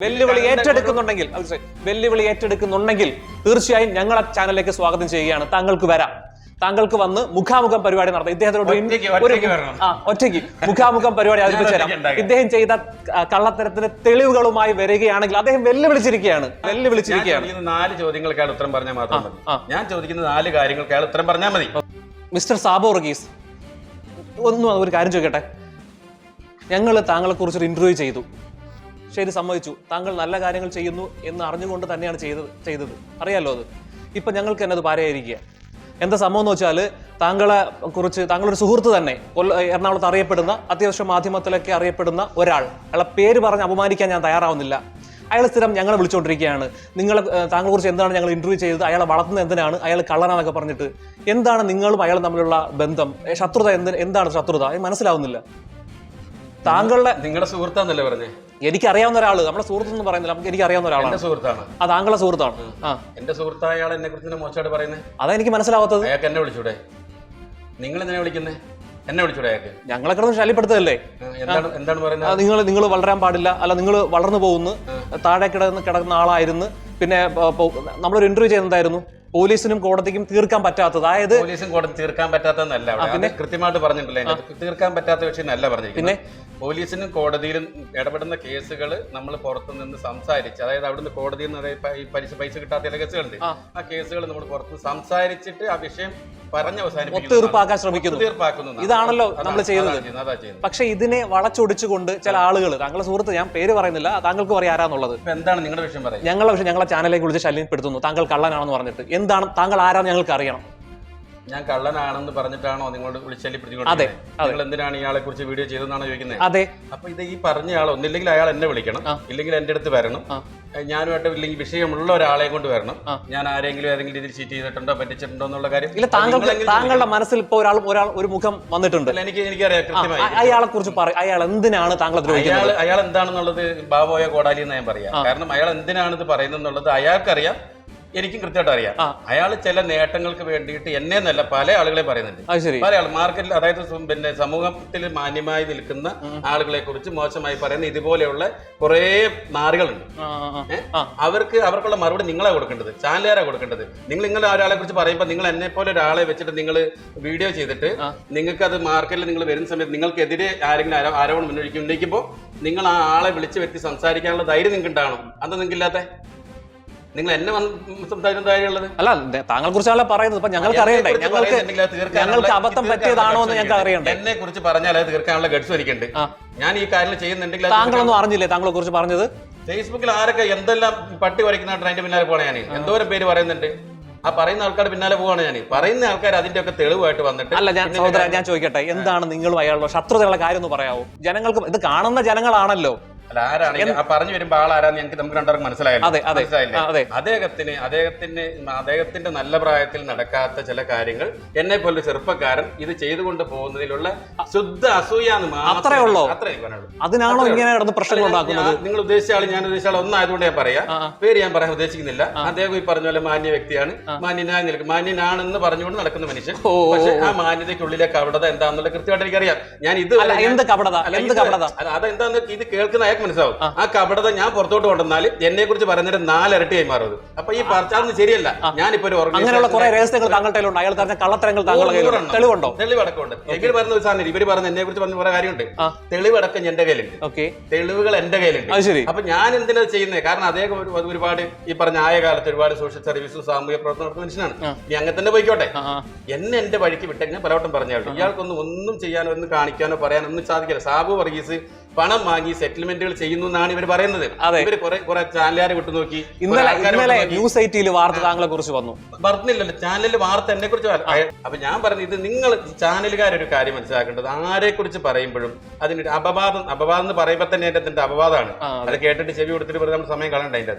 വെല്ലുവിളി ഏറ്റെടുക്കുന്നുണ്ടെങ്കിൽ തീർച്ചയായും ഞങ്ങളെ ചാനലിലേക്ക് സ്വാഗതം ചെയ്യുകയാണ്. താങ്കൾക്ക് വരാം, താങ്കൾക്ക് വന്ന് മുഖാമുഖം പരിപാടി നടത്താം. ഇദ്ദേഹത്തോട് ഒറ്റയ്ക്ക് മുഖാമുഖം പരിപാടി അവതരിപ്പിച്ചു തരാം. ഇദ്ദേഹം ചെയ്ത കള്ളത്തരത്തിന് തെളിവുകളുമായി വരികയാണെങ്കിൽ അദ്ദേഹം വെല്ലുവിളിച്ചിരിക്കുകയാണ്. 4 ചോദ്യങ്ങൾക്കാണ് ഉത്തരം പറഞ്ഞാൽ മാത്രം മതി. ഞാൻ ചോദിക്കുന്ന 4 കാര്യങ്ങൾക്കാണ് ഉത്തരം പറഞ്ഞാൽ മതി. മിസ്റ്റർ സാബു വർഗീസ്, ഒരു കാര്യം ചോദിക്കട്ടെ. ഞങ്ങൾ താങ്കളെ കുറിച്ചൊരു ഇന്റർവ്യൂ ചെയ്തു. ശരി, സമ്മതിച്ചു. താങ്കൾ നല്ല കാര്യങ്ങൾ ചെയ്യുന്നു എന്ന് അറിഞ്ഞുകൊണ്ട് തന്നെയാണ് ചെയ്തത്. അറിയാലോ അത്. ഇപ്പൊ ഞങ്ങൾക്ക് തന്നെ അത് പാരയായിരിക്കുക. എന്താ സംഭവം എന്ന് വെച്ചാൽ, താങ്കളൊരു സുഹൃത്ത് തന്നെ എറണാകുളത്ത് അറിയപ്പെടുന്ന, അത്യാവശ്യം മാധ്യമത്തിലൊക്കെ അറിയപ്പെടുന്ന ഒരാൾ, അയാളെ പേര് പറഞ്ഞ് അപമാനിക്കാൻ ഞാൻ തയ്യാറാവുന്നില്ല. അയാൾ സ്ഥിരം ഞങ്ങളെ വിളിച്ചുകൊണ്ടിരിക്കുകയാണ്. താങ്കളെ കുറിച്ച് എന്താണ് ഞങ്ങൾ ഇന്റർവ്യൂ ചെയ്തത്, അയാളെ വളർത്തുന്നത് എന്തിനാണ്, അയാൾ കള്ളനാന്നൊക്കെ പറഞ്ഞിട്ട്. എന്താണ് നിങ്ങളും അയാളും തമ്മിലുള്ള ബന്ധം, ശത്രുത? എന്താണ് ശത്രുത? മനസ്സിലാവുന്നില്ല. നിങ്ങളുടെ സുഹൃത്താന്നല്ലേ പറഞ്ഞേ? എനിക്കറിയാവുന്ന ഒരാള്, നമ്മുടെ സുഹൃത്തൊന്നും പറയുന്നില്ല, നമുക്ക് എനിക്കറിയാവുന്ന ഒരാളാണ്. സുഹൃത്താണ്. താങ്കളുടെ സുഹൃത്താണ്. എന്റെ സുഹൃത്തായ അയാൾ എന്നെ കുറിച്ച് മോശമായിട്ട് പറയുന്നത് അതാ എനിക്ക് മനസ്സിലാവാത്തത്. അയാൾക്ക് എന്നെ വിളിച്ചൂടെ? നിങ്ങൾ എന്തിനാ വിളിക്കുന്നത്? എന്നെ വിളിച്ചൂടെ അയാൾക്ക്? ഞങ്ങളെ കിടന്ന് ശല്യപ്പെടുത്തതല്ലേ? എന്താണ് പറയുന്നത്? നിങ്ങൾ വളരാൻ പാടില്ല, അല്ല നിങ്ങൾ വളർന്നു പോകുന്നു, താഴെ കിടക്കുന്ന ആളായിരുന്നു. പിന്നെ നമ്മളൊരു ഇന്റർവ്യൂ ചെയ്യുന്നതായിരുന്നു. പോലീസിനും കോടതിക്കും തീർക്കാൻ പറ്റാത്തത്, അതായത് പോലീസും കോടതി തീർക്കാൻ പറ്റാത്തതല്ല. പിന്നെ കൃത്യമായിട്ട് പറഞ്ഞിട്ടില്ല, തീർക്കാൻ പറ്റാത്ത വിഷയം അല്ല പറഞ്ഞിരിക്കുന്നത്. പിന്നെ പോലീസിനും കോടതിയിലും ഇടപെടുന്ന കേസുകൾ നമ്മൾ പുറത്തു നിന്ന് സംസാരിച്ച്, അതായത് അവിടുന്ന് കോടതിയിൽ നിന്ന് പൈസ കിട്ടാത്ത ചില കേസുകളുണ്ട്. ആ കേസുകൾ നമ്മൾ പുറത്ത് സംസാരിച്ചിട്ട് ആ വിഷയം പറഞ്ഞ് അവസാനിപ്പിക്കുന്നു, തീർപ്പാക്കാൻ ശ്രമിക്കുന്നു. ഇതാണല്ലോ നമ്മൾ ചെയ്യുന്നത്. പക്ഷെ ഇതിനെ വളച്ചൊടിച്ചുകൊണ്ട് ചില ആളുകൾ, താങ്കളുടെ സുഹൃത്ത്, ഞാൻ പേര് പറയുന്നില്ല, താങ്കൾക്ക് പറയാം ആരാന്നുള്ളത്. എന്താണ് നിങ്ങളുടെ വിഷയം പറയുന്നത്? ഞങ്ങളെ ചാനലിലേക്ക് വിളിച്ച് ശല്യപ്പെടുത്തുന്നു. താങ്കൾ കള്ളനാണെന്ന് പറഞ്ഞിട്ട്. എന്താണ് താങ്കൾ ആരാന്ന് ഞങ്ങൾക്ക് അറിയണം. ഞാൻ കള്ളനാണെന്ന് പറഞ്ഞിട്ടാണോ നിങ്ങളോട് വിളിച്ചല്ലിപ്പെടുത്തിക്കൊണ്ട്? നിങ്ങൾ എന്തിനാണ് ഇയാളെ കുറിച്ച് വീഡിയോ ചെയ്തെന്നാണ് ചോദിക്കുന്നത്? അതെ. അപ്പൊ ഇത് ഈ പറഞ്ഞ ആൾ ഒന്നില്ലെങ്കിൽ അയാൾ എന്നെ വിളിക്കണം, ഇല്ലെങ്കിൽ എന്റെ അടുത്ത് വരണം. ഞാനുമായിട്ട് ഇല്ലെങ്കിൽ വിഷയമുള്ള ഒരാളെ കൊണ്ട് വരണം. ഞാൻ ആരെങ്കിലും ഏതെങ്കിലും രീതിയിൽ ചീറ്റ് ചെയ്തിട്ടുണ്ടോ, പറ്റിച്ചിട്ടുണ്ടോ എന്നുള്ള കാര്യം ഇല്ല. താങ്കളുടെ മനസ്സിൽ ഇപ്പൊ ഒരു മുഖം വന്നിട്ടുണ്ട്. എനിക്കറിയാം കൃത്യമായി. അയാളെ കുറിച്ച് അയാൾ എന്തിനാണ് താങ്കൾ അയാൾ എന്താണെന്നുള്ളത് ബാബോയ കോടാലി എന്ന് ഞാൻ പറയാം. കാരണം അയാൾ എന്തിനാണ് ഇത് പറയുന്നത് അയാൾക്കറിയാം, എനിക്കും കൃത്യമായിട്ട് അറിയാം. അയാൾ ചില നേട്ടങ്ങൾക്ക് വേണ്ടിയിട്ട് എന്നെ എന്നല്ല പല ആളുകളെ പറയുന്നുണ്ട്. പല ആൾ മാർക്കറ്റിൽ, അതായത് പിന്നെ സമൂഹത്തിൽ മാന്യമായി നിൽക്കുന്ന ആളുകളെ കുറിച്ച് മോശമായി പറയുന്ന ഇതുപോലെയുള്ള കുറെ നാറുകളുണ്ട്. അവർക്കുള്ള മറുപടി നിങ്ങളെ കൊടുക്കേണ്ടത്, ചാനലുകാരാ കൊടുക്കേണ്ടത്. നിങ്ങൾ ഒരാളെ കുറിച്ച് പറയുമ്പോൾ നിങ്ങൾ എന്നെ പോലെ ഒരാളെ വെച്ചിട്ട് നിങ്ങൾ വീഡിയോ ചെയ്തിട്ട് നിങ്ങൾക്ക് അത് മാർക്കറ്റിൽ നിങ്ങൾ വരുന്ന സമയത്ത് നിങ്ങൾക്കെതിരെ ആരെങ്കിലും ആരോപണം ഉന്നയിക്കുമ്പോൾ നിങ്ങൾ ആ ആളെ വിളിച്ച് വ്യക്തി സംസാരിക്കാനുള്ള ധൈര്യം നിങ്ങൾക്ക് ഉണ്ടാവണം. അത് നിങ്ങൾക്കില്ലാത്ത നിങ്ങൾ എന്നെ സംസാരിക്കുന്നത് അല്ല. താങ്കളെ കുറിച്ചാണല്ലോ പറയുന്നത്. ഇപ്പൊ ഞങ്ങൾക്ക് അറിയണ്ടേ, ഞങ്ങൾക്ക് അബദ്ധം പറ്റിയതാണോ എന്ന് ഞങ്ങൾക്ക് അറിയണ്ടേ? എന്നെ കുറിച്ച് പറഞ്ഞാൽ അത് തീർക്കാനുള്ള ഗഡ്സ് എനിക്കുണ്ട്. ഞാൻ ഈ കാര്യങ്ങൾ ചെയ്യുന്നുണ്ടെങ്കിൽ താങ്കളൊന്നും അറിഞ്ഞില്ലേ താങ്കളെ കുറിച്ച് പറഞ്ഞത്? ഫേസ്ബുക്കിൽ ആരൊക്കെ എന്തെല്ലാം പട്ടി വരയ്ക്കുന്നതായിട്ട് അതിന്റെ പിന്നാലെ പോകണേ. ഞാൻ എന്തോരം പേര് പറയുന്നുണ്ട്. ആ പറയുന്ന ആൾക്കാർ പിന്നാലെ പോവാണ്. ഞാൻ പറയുന്ന ആൾക്കാർ അതിന്റെ ഒക്കെ തെളിവായിട്ട് വന്നിട്ട്. അല്ല, ഞാൻ ചോദിക്കട്ടെ, എന്താണ് നിങ്ങളും അയാളുടെ ശത്രുതയുള്ള കാര്യം എന്ന് പറയാവോ? ജനങ്ങൾക്ക് ഇത് കാണുന്ന ജനങ്ങളാണല്ലോ. അല്ല, ആരാണ് പറഞ്ഞു വരുമ്പോ ആളാരാന്ന് നമുക്ക് രണ്ടാർക്കും മനസ്സിലായില്ലേ? അദ്ദേഹത്തിന്റെ നല്ല പ്രായത്തിൽ നടക്കാത്ത ചില കാര്യങ്ങൾ എന്നെ പോലെ ചെറുപ്പക്കാരൻ ഇത് ചെയ്തുകൊണ്ട് പോകുന്നതിലുള്ള ശുദ്ധ അസൂയാന്ന് അത്രേ ഉള്ളൂ. അതിനാണോ ഇങ്ങനെ പ്രശ്നങ്ങൾ ഉണ്ടാക്കുന്നത്? നിങ്ങൾ ഉദ്ദേശിച്ച ആൾ ഞാൻ ഉദ്ദേശിച്ച ആൾ ഒന്നായതുകൊണ്ട് ഞാൻ പറയാം. പേര് ഞാൻ പറയാൻ ഉദ്ദേശിക്കുന്നില്ല. അദ്ദേഹം ഈ പറഞ്ഞ പോലെ മാന്യ വ്യക്തിയാണ്, മാന്യനാണെന്ന് പറഞ്ഞുകൊണ്ട് നടക്കുന്ന മനുഷ്യൻ. പക്ഷെ ആ മാന്യതയ്ക്കുള്ളിലെ കപടത എന്താണെന്നുള്ള കൃത്യമായിട്ട് എനിക്കറിയാം. ഞാൻ ഇത് അതെന്താന്ന് ഇത് കേൾക്കുന്ന മനസ്സിലാവും. ആ കപടത ഞാൻ പുറത്തോട്ട് കൊണ്ടുവന്നാൽ എന്നെ കുറിച്ച് പറയുന്നതിന്റെ 4 ഇരട്ടിയായി മാറും. അപ്പൊ ഈ പറഞ്ഞാൽ ശരിയല്ല. ഞാനിപ്പോ ഒരു തെളിവടക്കമുണ്ട്. എങ്കിൽ പറയുന്ന ഒരു സാധനം ഇവര് പറഞ്ഞ എന്നെ കുറിച്ച് പറഞ്ഞ കുറെ കാര്യമുണ്ട്. തെളിവടക്കം എന്റെ കയ്യിലുണ്ട്, തെളിവുകൾ എന്റെ കയ്യിലുണ്ട്. അപ്പൊ ഞാൻ എന്തിനാ ചെയ്യുന്നത്? കാരണം അദ്ദേഹം ഒരുപാട് ഈ പറഞ്ഞ ആയ കാലത്ത് ഒരുപാട് സോഷ്യൽ സർവീസും സാമൂഹ്യ പ്രവർത്തനം നടത്തുന്ന മനുഷ്യനാണ്. നീ അങ്ങനെ തന്നെ പോയിക്കോട്ടെ. എന്റെ വഴിക്ക് വിട്ടെ. ഞാൻ പലവട്ടം പറഞ്ഞാൽ ഇയാൾക്കൊന്നും ചെയ്യാനോ ഒന്നും കാണിക്കാനോ പറയാനോ ഒന്നും സാധിക്കില്ല. സാബു വർഗീസ് പണം വാങ്ങി സെറ്റിൽമെന്റുകൾ ചെയ്യുന്നു എന്നാണ് ഇവർ പറയുന്നത്. ഇവര് കുറെ ചാനലുകാരെ വിട്ടു നോക്കി. ന്യൂസ് 8 വാർത്ത താങ്കളെ കുറിച്ച് വന്നു. പറഞ്ഞില്ലല്ലോ ചാനലിൽ വാർത്ത എന്നെ കുറിച്ച്. അപ്പൊ ഞാൻ പറഞ്ഞു, ഇത് നിങ്ങൾ ചാനലുകാരൊരു കാര്യം മനസ്സിലാക്കേണ്ടത്, ആരെ കുറിച്ച് പറയുമ്പോഴും അതിന്റെ അപവാദം എന്ന് പറയുമ്പോ തന്നെ അതിന്റെ അപവാദമാണ്. അത് കേട്ടിട്ട് ചെവി കൊടുത്തിട്ട് വെറുതെ നമ്മൾ സമയം കളയണ്ട. അതിന്റെ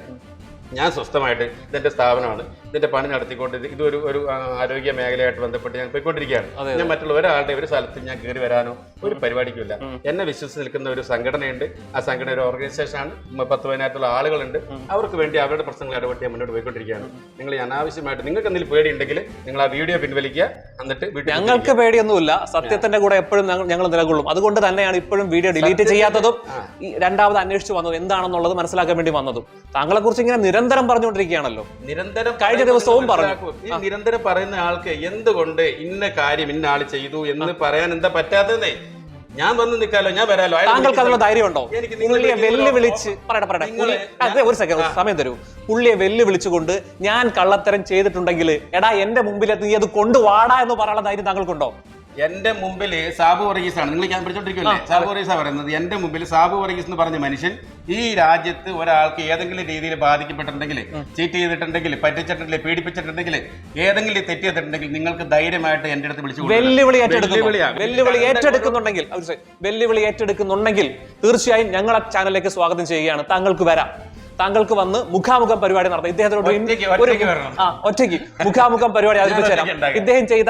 ഞാൻ സ്വസ്ഥമായിട്ട് ഇതെന്റെ സ്ഥാപനമാണ്, ഇതിന്റെ പണി നടത്തിക്കൊണ്ട് ഇതൊരു ഒരു ആരോഗ്യ മേഖലയായിട്ട് ബന്ധപ്പെട്ട് ഞാൻ പോയിക്കൊണ്ടിരിക്കുകയാണ്. ഞാൻ മറ്റുള്ള ഒരാളുടെ ഒരു സ്ഥലത്ത് ഞാൻ കയറി വരാനോ ഒരു പരിപാടിക്കുമില്ല. എന്നെ വിശ്വസിച്ച് നിൽക്കുന്ന ഒരു സംഘടനയുണ്ട്. ആ സംഘടന ഒരു ഓർഗനൈസേഷനാണ്. 10,000 ആളുകളുണ്ട്. അവർക്ക് വേണ്ടി അവരുടെ പ്രശ്നങ്ങൾ ഇടപെട്ട് ഞാൻ മുന്നോട്ട് പോയിക്കൊണ്ടിരിക്കുകയാണ്. നിങ്ങൾ അനാവശ്യമായിട്ട് നിങ്ങൾക്ക് എന്തെങ്കിലും പേടി ഉണ്ടെങ്കിൽ നിങ്ങൾ ആ വീഡിയോ പിൻവലിക്കുക. എന്നിട്ട് ഞങ്ങൾക്ക് പേടിയൊന്നുമില്ല, സത്യത്തിന്റെ കൂടെ എപ്പോഴും ഞങ്ങൾ നിലകൊള്ളും. അതുകൊണ്ട് തന്നെയാണ് ഇപ്പോഴും വീഡിയോ ഡിലീറ്റ് ചെയ്യാത്തതും രണ്ടാമത് അന്വേഷിച്ചു വന്നതും എന്താണെന്നുള്ളത് മനസ്സിലാക്കാൻ വേണ്ടി വന്നതും. താങ്കളെ കുറിച്ച് ഇങ്ങനെ നിരന്തരം പറഞ്ഞുകൊണ്ടിരിക്കുകയാണല്ലോ. നിരന്തരം കഴിഞ്ഞ ദിവസവും പറഞ്ഞു. ഈ നിരന്തരം പറയുന്ന ആൾക്ക് എന്തുകൊണ്ട് ഇന്ന കാര്യം ഇന്ന ആള് ചെയ്തു എന്ന് പറയാൻ എന്താ പറ്റാത്തതേ? ഞാൻ വന്ന് നിൽക്കാലോ, ഞാൻ വരാലോ. താങ്കൾക്ക് അതിനുള്ള ധൈര്യം ഉണ്ടോ? പുള്ളിയെ വെല്ലുവിളിച്ച് ഒരു സെക്കൻഡ് സമയം തരൂ. പുള്ളിയെ വെല്ലുവിളിച്ചുകൊണ്ട് ഞാൻ കള്ളത്തരം ചെയ്തിട്ടുണ്ടെങ്കിൽ എടാ എന്റെ മുമ്പിൽ നീ അത് കൊണ്ടുവാടാ എന്ന് പറയാനുള്ള ധൈര്യം താങ്കൾക്കുണ്ടോ? എന്റെ മുമ്പിൽ സാബു വർഗീസ് ആണ്. നിങ്ങൾ ഞാൻ പിടിച്ചോണ്ടിരിക്കുമല്ലേ? സാബു വർഗീസാ പറയുന്നത്. എന്റെ മുമ്പിൽ സാബു വർഗീസ് എന്ന് പറഞ്ഞ മനുഷ്യൻ ഈ രാജ്യത്ത് ഒരാൾക്ക് ഏതെങ്കിലും രീതിയിൽ ബാധിക്കപ്പെട്ടിട്ടുണ്ടെങ്കിൽ, ചീറ്റ് ചെയ്തിട്ടുണ്ടെങ്കിൽ, പറ്റിച്ചിട്ടുണ്ടെങ്കിൽ, പീഡിപ്പിച്ചിട്ടുണ്ടെങ്കിൽ, ഏതെങ്കിലും തെറ്റ് ചെയ്തിട്ടുണ്ടെങ്കിൽ നിങ്ങൾക്ക് ധൈര്യമായിട്ട് എന്റെ അടുത്ത് വിളിച്ചു വെല്ലുവിളി ഏറ്റെടുക്കുന്നുണ്ടെങ്കിൽ തീർച്ചയായും ഞങ്ങളെ ചാനലിലേക്ക് സ്വാഗതം ചെയ്യുകയാണ്. താങ്കൾക്ക് വരാം. താങ്കൾക്ക് വന്ന് മുഖാമുഖം പരിപാടി നടത്താം. ഇദ്ദേഹത്തോട് ഒറ്റയ്ക്ക് മുഖാമുഖം പരിപാടി അവതരിപ്പിച്ചു തരാം. ഇദ്ദേഹം ചെയ്ത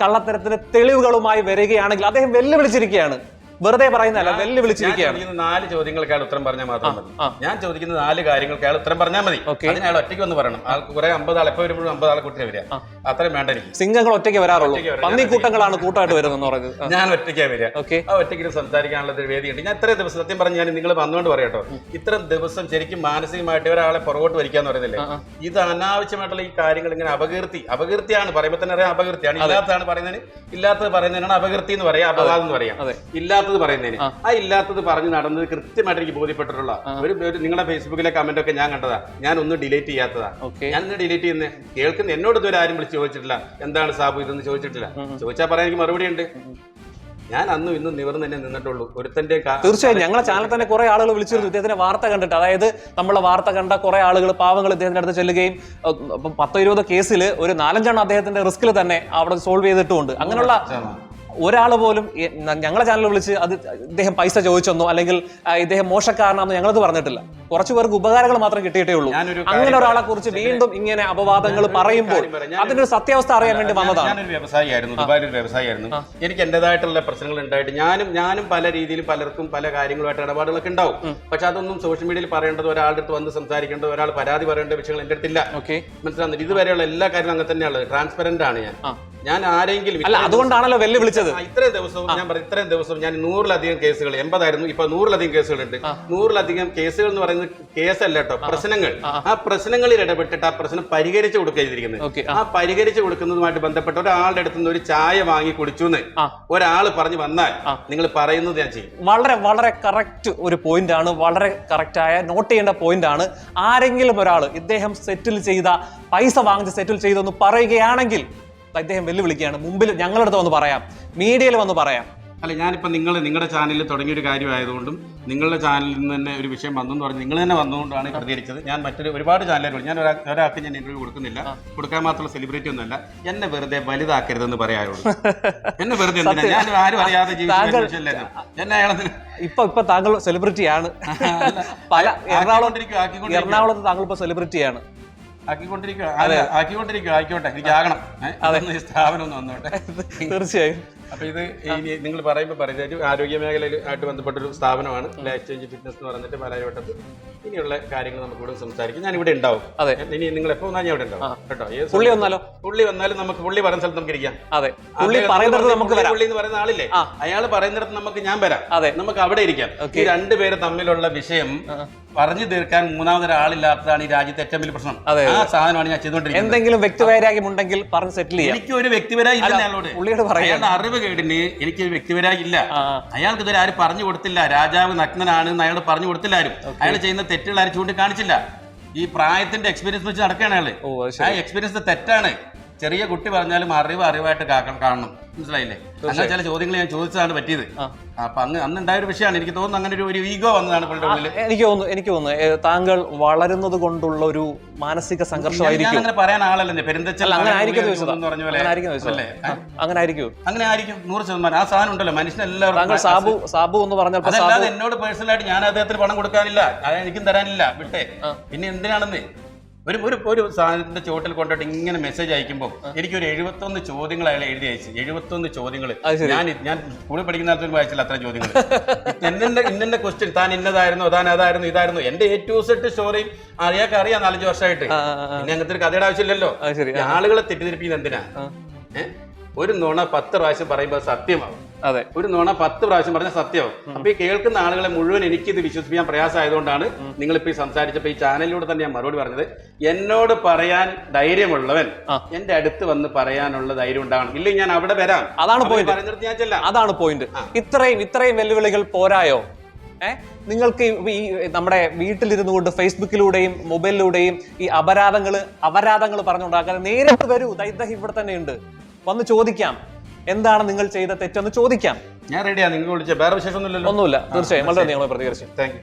കള്ളത്തരത്തിന് തെളിവുകളുമായി വരികയാണെങ്കിൽ അദ്ദേഹം വെല്ലുവിളിച്ചിരിക്കുകയാണ്. വെറുതെ പറയുന്നതല്ല, വെല്ലുവിളിച്ചിരിക്കുകയാണ്. 4 ചോദ്യങ്ങൾക്ക് അയാൾ ഉത്തരം പറഞ്ഞാൽ മാത്രം മതി. ഞാൻ ചോദിക്കുന്ന 4 കാര്യങ്ങൾക്ക് അയാൾ ഉത്തരം പറഞ്ഞാൽ മതി. അതിന് അയാൾ ഒറ്റയ്ക്ക് വന്ന് പറയണം. ആൾക്ക് കുറെ 50 ആൾ എപ്പോൾ വരുമ്പോഴും 50 ആളെ കൂട്ടി വരിക. അത്രയും വേണ്ട എനിക്ക്. സിംഹങ്ങൾ ഒറ്റയ്ക്ക് വരാറുള്ളൂ, പന്നിക്കൂട്ടങ്ങളാണ് കൂട്ടമായിട്ട് വരുന്നത് പറയുന്നത്. ഞാൻ ഒറ്റയ്ക്കാ വരിക. ആ ഒറ്റയ്ക്ക് സംസാരിക്കാനുള്ള ഒരു വേദിയുണ്ട്. ഞാൻ ഇത്രയും ദിവസം സത്യം പറഞ്ഞ് ഞാൻ നിങ്ങൾ വന്നുകൊണ്ട് പറയാട്ടോ, ഇത്രയും ദിവസം ശരിക്കും മാനസികമായിട്ട് ഒരാളെ പുറകോട്ട് വരിക്കാന്ന് പറയുന്നില്ലേ, ഇത് അനാവശ്യമായിട്ടുള്ള ഈ കാര്യങ്ങൾ ഇങ്ങനെ അപകീർത്തിയാണ് പറയുമ്പോൾ തന്നെ അറിയാം. അപകീർത്തിയാണ്. ഇല്ലാത്തതാണ് പറയുന്നതിന്, ഇല്ലാത്തത് പറയുന്നതിനാണ് അപകീർത്തി എന്ന് പറയാം, അപവാദം എന്ന് പറയാം. ഇല്ലാത്തത് പറയുന്നതിന് ആ ഇല്ലാത്തത് പറഞ്ഞു നടന്നത് കൃത്യമായിട്ട് എനിക്ക് ബോധ്യപ്പെട്ടിട്ടുള്ള ഒരു നിങ്ങളുടെ ഫേസ്ബുക്കിലെ കമന്റ് ഒക്കെ ഞാൻ കണ്ടതാ. ഞാൻ ഒന്നും ഡിലീറ്റ് ചെയ്യാത്തതാ. ഞാൻ ഇന്ന് ഡിലീറ്റ് ചെയ്യുന്നത് കേൾക്കുന്ന എന്നോട് ഇതുവരെ ആരും വിളിച്ച് ചോദിച്ചിട്ടില്ല എന്താണ് സാബു ഇതൊന്നും ചോദിച്ചിട്ടില്ല. ചോദിച്ചാൽ പറയാൻ എനിക്ക് മറുപടി ഉണ്ട്. ഞാൻ അന്നും ഇന്നും നിവർന്ന് തന്നെ നിന്നിട്ടുള്ളൂ. ഒരുത്തന്റെ തീർച്ചയായും ഞങ്ങളെ ചാനൽ തന്നെ കുറെ ആളുകൾ വിളിച്ചിരുന്നു ഇദ്ദേഹത്തിന്റെ വാർത്ത കണ്ടിട്ട്. അതായത് നമ്മളെ വാർത്ത കണ്ട കുറെ ആളുകൾ, പാവങ്ങൾ ഇദ്ദേഹത്തിന്റെ അടുത്ത് ചെല്ലുകയും 10-20 കേസിൽ ഒരു 4-5 അദ്ദേഹത്തിന്റെ റിസ്കിൽ തന്നെ അവിടെ സോൾവ് ചെയ്തിട്ടുമുണ്ട്. അങ്ങനെയുള്ള ഒരാൾ പോലും ഞങ്ങളെ ചാനൽ വിളിച്ച് അത് ഇദ്ദേഹം പൈസ ചോദിച്ചെന്നോ അല്ലെങ്കിൽ ഇദ്ദേഹം മോശക്കാരനാണെന്നോ ഞങ്ങളത് പറഞ്ഞിട്ടില്ല. കുറച്ചു പേർക്ക് ഉപകാരങ്ങൾ മാത്രം കിട്ടിയിട്ടേ ഉള്ളൂ. അങ്ങനെ ഒരാളെ കുറിച്ച് വീണ്ടും ഇങ്ങനെ അപവാദങ്ങൾ പറയുമ്പോൾ അതിന്റെ ഒരു സത്യാവസ്ഥ അറിയാൻ വേണ്ടി വന്നതാണ്. ഞാനൊരു വ്യവസായിയായിരുന്നു, ദുബായിൽ ഒരു വ്യവസായിയായിരുന്നു. എനിക്ക് എന്റേതായിട്ടുള്ള പ്രശ്നങ്ങൾ ഉണ്ടായിട്ട് ഞാനും പല രീതിയിലും പലർക്കും പല കാര്യങ്ങളുമായിട്ട് ഇടപാടുകളൊക്കെ ഉണ്ടാവും. പക്ഷെ അതൊന്നും സോഷ്യൽ മീഡിയയിൽ പറയേണ്ടത്, ഒരാളുടെ അടുത്ത് വന്ന് സംസാരിക്കേണ്ടത്, ഒരാൾ പരാതി പറയേണ്ട വിഷയങ്ങൾ എന്റെ അടുത്തില്ല. മനസ്സിലാകുന്നില്ല. ഇതുവരെയുള്ള എല്ലാ കാര്യങ്ങളും അങ്ങനെ തന്നെയാണ്. ട്രാൻസ്പെറന്റ് ആണ് ഞാൻ ആരെങ്കിലും അല്ല, അതുകൊണ്ടാണല്ലോ വെല്ലുവിളിച്ചത്. ഇത്രയും ദിവസവും ഞാൻ പറയും, ഇത്രയും ദിവസം ഞാൻ 100-ലധികം കേസുകൾ, 80 ആയിരുന്നു, ഇപ്പൊ 100-ലധികം കേസുകളുണ്ട്. 100-ലധികം കേസുകൾ എന്ന് പറയുന്നത് കേസല്ല കേട്ടോ, പ്രശ്നങ്ങൾ. ആ പ്രശ്നങ്ങളിൽ ഇടപെട്ടിട്ട് ആ പ്രശ്നം പരിഹരിച്ചു കൊടുക്കുക ചെയ്തിരിക്കുന്നത്. ആ പരിഹരിച്ചു കൊടുക്കുന്നതുമായിട്ട് ബന്ധപ്പെട്ട ഒരാളുടെ അടുത്ത് നിന്ന് ഒരു ചായ വാങ്ങി കുടിച്ചു എന്ന് ഒരാൾ പറഞ്ഞു വന്നാൽ നിങ്ങൾ പറയുന്നത് ഞാൻ ചെയ്യും. വളരെ വളരെ കറക്റ്റ് ഒരു പോയിന്റ് ആണ്, വളരെ കറക്റ്റായ നോട്ട് ചെയ്യേണ്ട പോയിന്റ് ആണ്. ആരെങ്കിലും ഒരാൾ ഇദ്ദേഹം സെറ്റിൽ ചെയ്ത പൈസ വാങ്ങിച്ച് സെറ്റിൽ ചെയ്തെന്ന് പറയുകയാണെങ്കിൽ അദ്ദേഹം വെല്ലുവിളിക്കുകയാണ്. മുമ്പിൽ ഞങ്ങളുടെ അടുത്ത് വന്ന് പറയാം, മീഡിയയിൽ വന്ന് പറയാം. അല്ല, ഞാനിപ്പോ നിങ്ങളുടെ ചാനലിൽ തുടങ്ങിയൊരു കാര്യമായതുകൊണ്ടും നിങ്ങളുടെ ചാനലിൽ നിന്ന് തന്നെ ഒരു വിഷയം വന്നെന്ന് പറഞ്ഞ് നിങ്ങൾ തന്നെ വന്നുകൊണ്ടാണ് പ്രതികരിച്ചത്. ഞാൻ ഒരുപാട് ചാനലുകൾ, ഞാൻ ഒരാൾക്ക് ഞാൻ ഇന്റർവ്യൂ കൊടുക്കുന്നില്ല, കൊടുക്കാൻ മാത്രമുള്ള സെലിബ്രിറ്റി ഒന്നുമല്ല. എന്നെ വെറുതെ വലുതാക്കരുതെന്ന് പറയാറുള്ളൂ. എന്നെ വെറുതെ ഞാൻ ആരും അറിയാതെ ജീവിച്ചില്ല. എന്നെ ഇപ്പൊ താങ്കൾ സെലിബ്രിറ്റിയാണ്. പല എറണാകുളത്ത് താങ്കൾ ഇപ്പൊ സെലിബ്രിറ്റിയാണ്. ആയിക്കോട്ടെ, എനിക്ക് ആകണം. സ്ഥാപനം ഒന്ന് വന്നോട്ടെ. തീർച്ചയായും. അപ്പൊ ഇത് നിങ്ങൾ പറയുന്നത് ആരോഗ്യ മേഖലയിലായിട്ട് ബന്ധപ്പെട്ടൊരു സ്ഥാപനമാണ് ലൈഫ് ചേഞ്ച് ഫിറ്റ്നസ് എന്ന് പറഞ്ഞിട്ട് പാലാരിവട്ടത്ത്. ഇനിയുള്ള കാര്യങ്ങൾ നമുക്ക് ഇവിടെ സംസാരിക്കും. ഞാൻ ഇവിടെ ഉണ്ടാവും. ഇനി നിങ്ങൾ എപ്പോ വന്നാൽ ഞാൻ ഇവിടെ ഉണ്ടാവും കേട്ടോ. പുള്ളി വന്നാലും നമുക്ക് പുള്ളി പറയുന്ന സ്ഥലത്ത് നമുക്ക് ഇരിക്കാം. പുള്ളി എന്ന് പറയുന്ന ആളില്ലേ, അയാൾ പറയുന്നിടത്ത് നമുക്ക് ഞാൻ വരാം. നമുക്ക് അവിടെ ഇരിക്കാം. ഈ രണ്ടുപേര് തമ്മിലുള്ള വിഷയം പറഞ്ഞു തീർക്കാൻ മൂന്നാമതൊരാളില്ലാത്തതാണ് ഈ രാജ്യത്തെ ഏറ്റവും വലിയ പ്രശ്നം. ആ സാധനമാണ് ഞാൻ ചെയ്തുകൊണ്ടിരിക്കുന്നത്. എന്തെങ്കിലും വ്യക്തിവൈരാഗ്യം ഉണ്ടെങ്കിൽ പറഞ്ഞ് സെറ്റിൽ ചെയ്യാം. എനിക്ക് ഒരു വ്യക്തിവൈരാഗ്യം ഇല്ല അയാളോട്. അയാളുടെ അറിവ് കേടിന് എനിക്ക് ഒരു വ്യക്തിവൈരാഗ്യം ഇല്ല. അയാൾക്ക് ഇതുവരെ ആരും പറഞ്ഞു കൊടുത്തില്ല രാജാവ് നഗ്നനാണ് എന്ന് അയാൾ പറഞ്ഞു കൊടുത്തില്ല. ആരും അയാൾ ചെയ്യുന്ന തെറ്റുകൾ ആരും ചൂണ്ടിക്കാണിച്ചില്ല. ഈ പ്രായത്തിന്റെ എക്സ്പീരിയൻസ് വെച്ച് നടക്കുകയാണ് അയാള്. ആ എക്സ്പീരിയൻസ് തെറ്റാണ്. ചെറിയ കുട്ടി പറഞ്ഞാലും അറിവായിട്ട് കാണണം. മനസ്സിലായില്ലേ? അങ്ങനെ ചില ചോദ്യങ്ങൾ ഞാൻ ചോദിച്ചതാണ് പറ്റിയത്. അപ്പൊ അന്നുണ്ടായ ഒരു വിഷയമാണ്. എനിക്ക് തോന്നുന്നു അങ്ങനെ ഒരു ഈഗോ വന്നതാണ് പുള്ളിയുടെ ഉള്ളിൽ. എനിക്ക് തോന്നുന്നു താങ്കൾ വളരുന്നത് കൊണ്ടുള്ള ഒരു മാനസിക സംഘർഷമായിരിക്കും. അങ്ങനെ പറയാൻ ആളല്ലേ പെരുന്തച്ചൽ അങ്ങനെ ആയിരിക്കും. 100%. ആ സാധനം ഉണ്ടല്ലോ മനുഷ്യനെല്ലാവരും. സാബു എന്ന് പറഞ്ഞാൽ അതല്ലാതെ എന്നോട് പേഴ്സണലായിട്ട് ഞാൻ അദ്ദേഹത്തിന് പണം കൊടുക്കാനില്ല, എനിക്കും തരാനില്ല. വിട്ടേ. പിന്നെ എന്തിനാണെന്ന് ഒരു സാധനത്തിന്റെ ചോട്ടിൽ കൊണ്ടിട്ട് ഇങ്ങനെ മെസ്സേജ് അയക്കുമ്പോൾ എനിക്കൊരു 71 ചോദ്യങ്ങൾ അയാൾ എഴുതി അയച്ചു. 71 ചോദ്യങ്ങൾ. ഞാൻ സ്കൂളിൽ പഠിക്കുന്ന കാലത്ത് വായിച്ചില്ല അത്ര ചോദ്യങ്ങൾ. ഇന്നെ ക്വസ്റ്റ്യൻ, താൻ ഇന്നതായിരുന്നു, താൻ അതായിരുന്നു, ഇതായിരുന്നു. എന്റെ A to Z സ്റ്റോറിയും അയാൾക്ക് അറിയാം 4-5 വർഷമായിട്ട്. പിന്നെ അങ്ങനത്തെ ഒരു കഥയുടെ ആവശ്യമില്ലല്ലോ. ആളുകളെ തെറ്റിദ്ധരിപ്പിക്കുന്നത് എന്തിനാ? ഒരു നുണ 10 പ്രാവശ്യം പറയുമ്പോൾ സത്യമാവും. അതെ, ഒരു നുണ 10 പ്രാവശ്യം പറഞ്ഞാൽ സത്യമാവും. അപ്പൊ ഈ കേൾക്കുന്ന ആളുകളെ മുഴുവൻ എനിക്കിത് വിശ്വസിപ്പിക്കാൻ പ്രയാസമായതുകൊണ്ടാണ് നിങ്ങളിപ്പോ ഈ സംസാരിച്ചപ്പോ ഈ ചാനലിലൂടെ തന്നെ ഞാൻ മറുപടി പറഞ്ഞത്. എന്നോട് പറയാൻ ധൈര്യമുള്ളവൻ എന്റെ അടുത്ത് വന്ന് പറയാനുള്ള ധൈര്യം ഉണ്ടാവണം. ഇല്ലെങ്കിൽ ഞാൻ അവിടെ വരാം. അതാണ് പോയിന്റ്. പറയുന്നിടത്ത് ഞാൻ ചെല്ലാം. അതാണ് പോയിന്റ്. ഇത്രയും വെല്ലുവിളികൾ പോരായോ? നിങ്ങൾക്ക് ഈ നമ്മുടെ വീട്ടിലിരുന്നു കൊണ്ട് ഫേസ്ബുക്കിലൂടെയും മൊബൈലിലൂടെയും ഈ അപരാധങ്ങൾ പറഞ്ഞുണ്ടാക്കാൻ നേരിട്ട് വരൂ. ഇദ്ദേഹം ഇവിടെ തന്നെ ഉണ്ട്, വന്ന് ചോദിക്കാം. എന്താണ് നിങ്ങൾ ചെയ്ത തെറ്റെന്ന് ചോദിക്കാം. ഞാൻ റെഡിയാണ്. നിങ്ങൾ വിളിച്ച വേറെ വിശേഷമൊന്നുമില്ലല്ലോ? ഒന്നുമില്ല, തീർച്ചയായും വളരെ പ്രതികരിച്ചു. Thank you.